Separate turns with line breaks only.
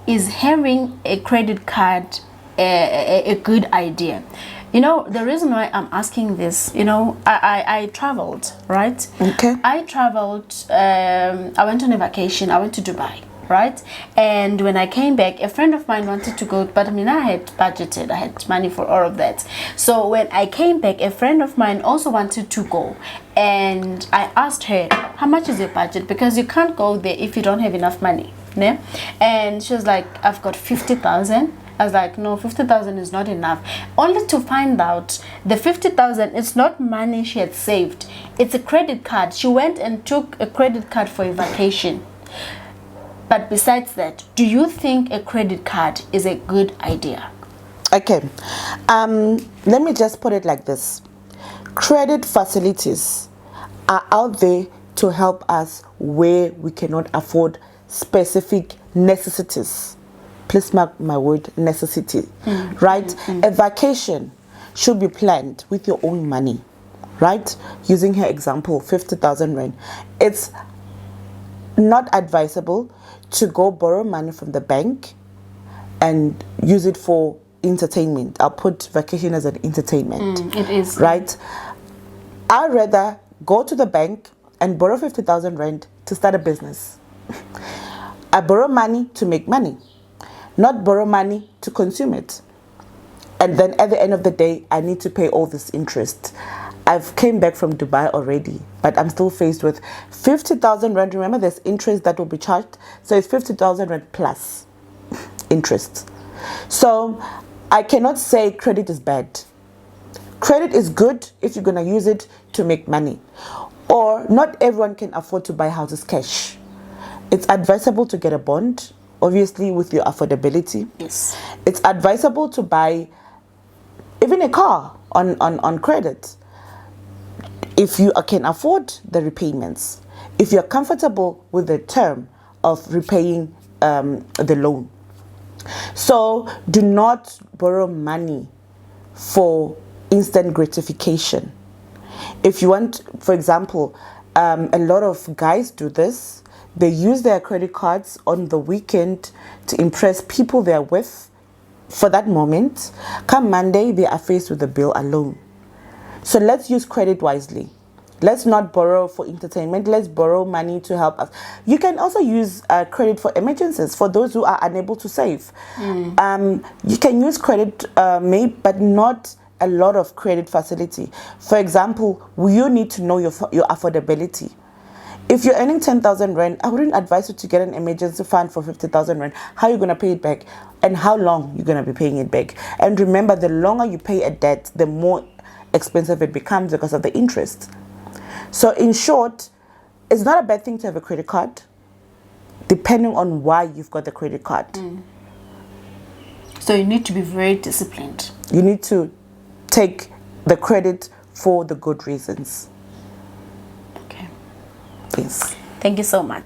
is having a credit card a good idea? You know, the reason why I'm asking this, you know, I traveled, right?
Okay.
I traveled, I went on a vacation, I went to Dubai, right? And when I came back, a friend of mine wanted to go, but I mean, I had budgeted, I had money for all of that. So when I came back, a friend of mine also wanted to go. And I asked her, how much is your budget? Because you can't go there if you don't have enough money. Yeah? And she was like, I've got 50,000. I was like, no, 50,000 is not enough. Only to find out the 50,000, it's not money she had saved. It's a credit card. She went and took a credit card for a vacation. But besides that, do you think a credit card is a good idea?
Okay. Let me just put it like this. Credit facilities are out there to help us where we cannot afford specific necessities. Please mark my word, necessity. Right? A vacation should be planned with your own money. Right? Using her example, 50,000 rand. It's not advisable to go borrow money from the bank and use it for entertainment. I'll put vacation as an entertainment.
It is.
Right? I'd rather go to the bank and borrow 50,000 rand to start a business. I borrow money to make money, not borrow money to consume it. And then at the end of the day, I need to pay all this interest. I've came back from Dubai already, but I'm still faced with 50,000 rand. Remember, there's interest that will be charged. So it's 50,000 rand plus interest. So I cannot say credit is bad. Credit is good if you're going to use it to make money. Or not everyone can afford to buy houses cash. It's advisable to get a bond, obviously with your affordability.
Yes.
It's advisable to buy even a car on credit if you can afford the repayments, if you're comfortable with the term of repaying the loan. So do not borrow money for instant gratification. If you want, for example, a lot of guys do this. They use their credit cards on the weekend to impress people they're with for that moment. Come Monday, they are faced with the bill alone. So let's use credit wisely. Let's not borrow for entertainment. Let's borrow money to help us. You can also use credit for emergencies, for those who are unable to save. You can use credit, but not a lot of credit facility. For example, you need to know your affordability. If you're earning 10,000 rand, I wouldn't advise you to get an emergency fund for 50,000 rand. How are you going to pay it back? And how long you're going to be paying it back? And remember, the longer you pay a debt, the more expensive it becomes because of the interest. So in short, it's not a bad thing to have a credit card, depending on why you've got the credit card.
So you need to be very disciplined.
You need to take the credit for the good reasons.
Okay.
Yes.
Thank you so much.